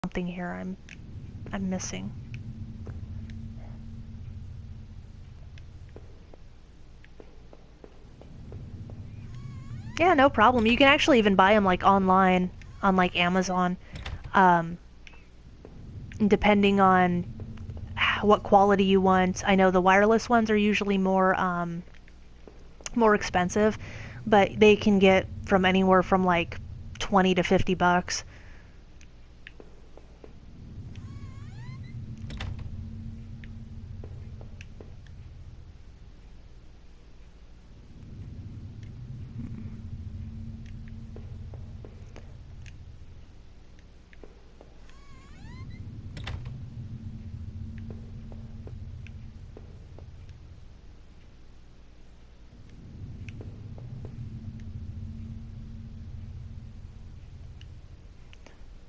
something here I'm missing. Yeah, no problem. You can actually even buy them like online on like Amazon. Um, Depending on what quality you want. I know the wireless ones are usually more expensive, but they can get from anywhere from like 20 to 50 bucks.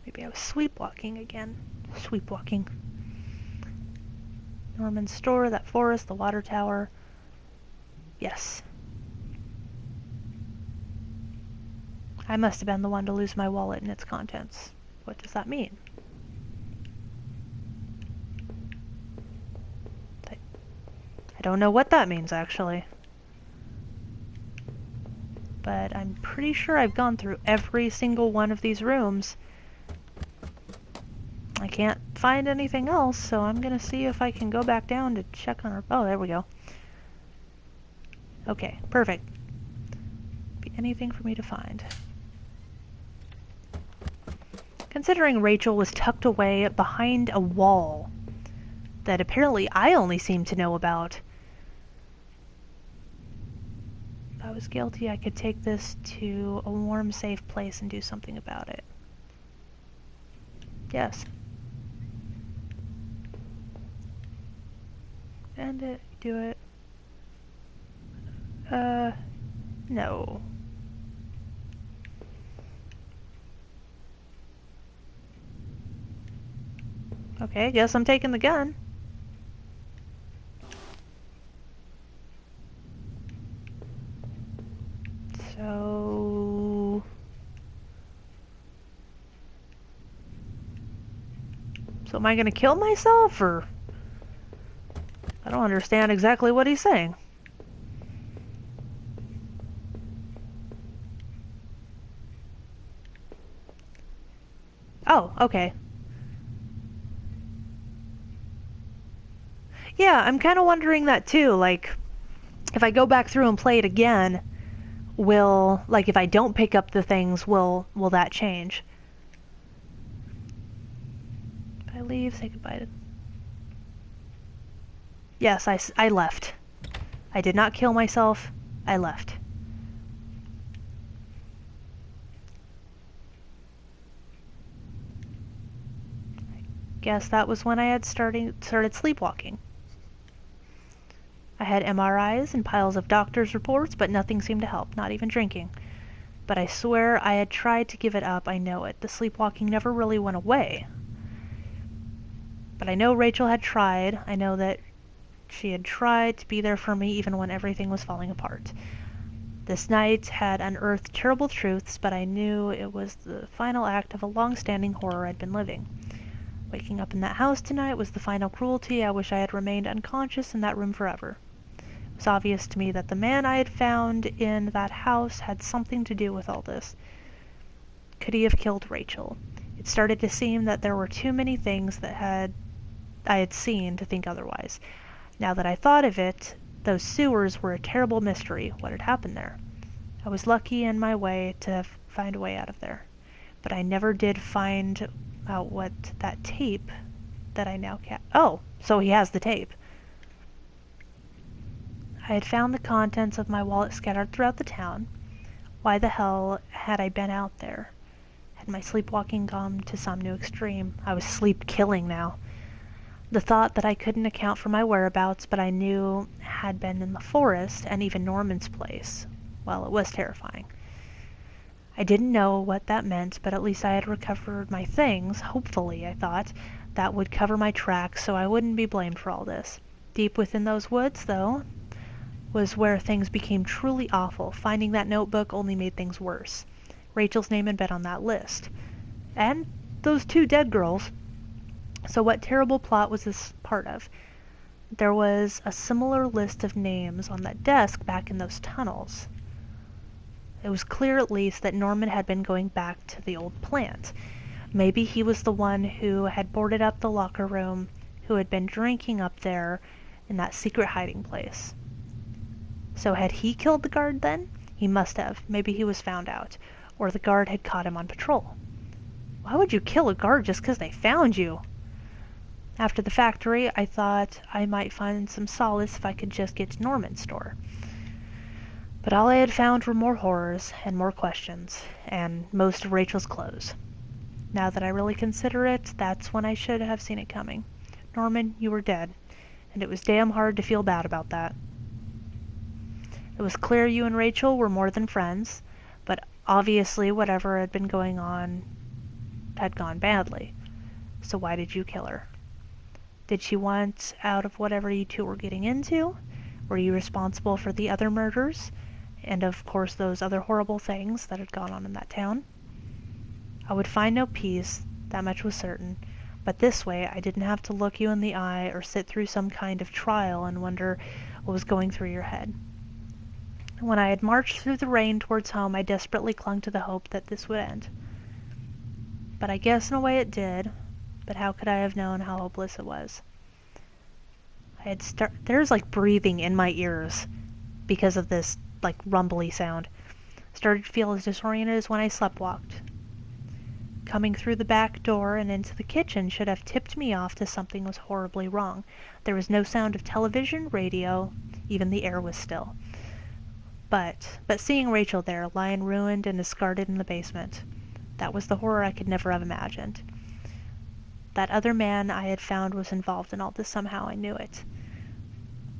Maybe I was sleepwalking again. Sleepwalking. Norman's store, that forest, the water tower. Yes. I must have been the one to lose my wallet and its contents. What does that mean? I don't know what that means, actually. But I'm pretty sure I've gone through every single one of these rooms. I can't find anything else, so I'm gonna see if I can go back down to check on her. Oh, there we go. Okay, perfect. Be anything for me to find. Considering Rachel was tucked away behind a wall that apparently I only seem to know about. If I was guilty, I could take this to a warm, safe place and do something about it. Yes. End it. Do it. No. Okay, guess I'm taking the gun. So am I gonna kill myself, or? I don't understand exactly what he's saying. Oh, okay. Yeah, I'm kind of wondering that too. Like, if I go back through and play it again, like, if I don't pick up the things, will that change? If I leave, say goodbye to... Yes, I left. I did not kill myself. I left. Guess that was when I had started sleepwalking. I had MRIs and piles of doctor's reports, but nothing seemed to help, not even drinking. But I swear I had tried to give it up, I know it. The sleepwalking never really went away. But I know Rachel had tried. I know that she had tried to be there for me even when everything was falling apart. This night had unearthed terrible truths, but I knew it was the final act of a long-standing horror I'd been living. Waking up in that house tonight was the final cruelty. I wish I had remained unconscious in that room forever. It was obvious to me that the man I had found in that house had something to do with all this. Could he have killed Rachel? It started to seem that there were too many things that I had seen to think otherwise. Now that I thought of it, those sewers were a terrible mystery. What had happened there? I was lucky in my way to find a way out of there. But I never did find out what that tape that I now Oh, so he has the tape. I had found the contents of my wallet scattered throughout the town. Why the hell had I been out there? Had my sleepwalking gone to some new extreme? I was sleep-killing now. The thought that I couldn't account for my whereabouts, but I knew had been in the forest and even Norman's place. Well, it was terrifying. I didn't know what that meant, but at least I had recovered my things. Hopefully, I thought, that would cover my tracks so I wouldn't be blamed for all this. Deep within those woods, though, was where things became truly awful. Finding that notebook only made things worse. Rachel's name had been on that list. And those two dead girls. So what terrible plot was this part of? There was a similar list of names on that desk back in those tunnels. It was clear at least that Norman had been going back to the old plant. Maybe he was the one who had boarded up the locker room, who had been drinking up there in that secret hiding place. So had he killed the guard then? He must have. Maybe he was found out. Or the guard had caught him on patrol. Why would you kill a guard just because they found you? After the factory, I thought I might find some solace if I could just get to Norman's store. But all I had found were more horrors and more questions, and most of Rachel's clothes. Now that I really consider it, that's when I should have seen it coming. Norman, you were dead, and it was damn hard to feel bad about that. It was clear you and Rachel were more than friends, but obviously whatever had been going on had gone badly. So why did you kill her? Did she want out of whatever you two were getting into? Were you responsible for the other murders? And of course those other horrible things that had gone on in that town? I would find no peace, that much was certain, but this way I didn't have to look you in the eye or sit through some kind of trial and wonder what was going through your head. When I had marched through the rain towards home, I desperately clung to the hope that this would end. But I guess in a way it did, but how could I have known how hopeless it was? There's like breathing in my ears because of this like rumbly sound. Started to feel as disoriented as when I sleptwalked. Coming through the back door and into the kitchen should have tipped me off to something was horribly wrong. There was no sound of television, radio, even the air was still. But seeing Rachel there, lying ruined and discarded in the basement, that was the horror I could never have imagined. That other man I had found was involved in all this somehow, I knew it.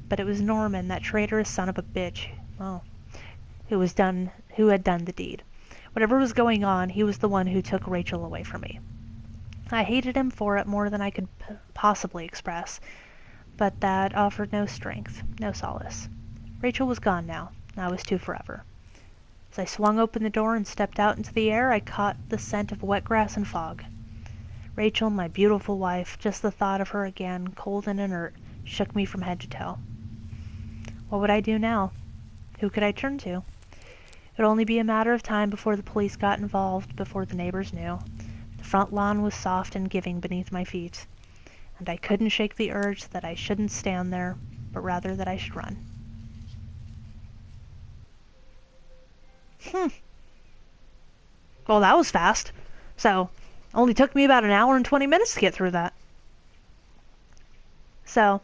But it was Norman, that traitorous son of a bitch, who had done the deed. Whatever was going on, he was the one who took Rachel away from me. I hated him for it more than I could possibly express, but that offered no strength, no solace. Rachel was gone now. I was two forever. As I swung open the door and stepped out into the air, I caught the scent of wet grass and fog. Rachel, my beautiful wife, just the thought of her again, cold and inert, shook me from head to toe. What would I do now? Who could I turn to? It would only be a matter of time before the police got involved, before the neighbors knew. The front lawn was soft and giving beneath my feet, and I couldn't shake the urge that I shouldn't stand there, but rather that I should run. Well, that was fast. So, only took me about an hour and 20 minutes to get through that. So,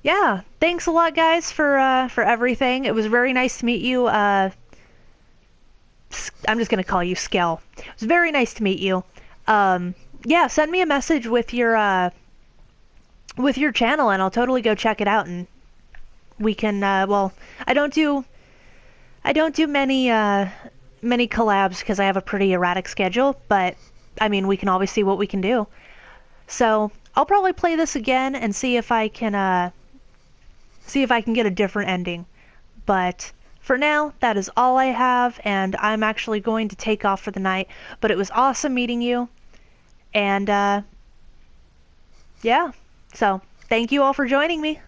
yeah, thanks a lot, guys, for everything. It was very nice to meet you. I'm just gonna call you Skell. It was very nice to meet you. Yeah, send me a message with your channel, and I'll totally go check it out. And we can. Well, I don't do many collabs because I have a pretty erratic schedule. But I mean, we can always see what we can do. So I'll probably play this again and see if I can get a different ending. But for now, that is all I have, and I'm actually going to take off for the night. But it was awesome meeting you, and yeah, so thank you all for joining me.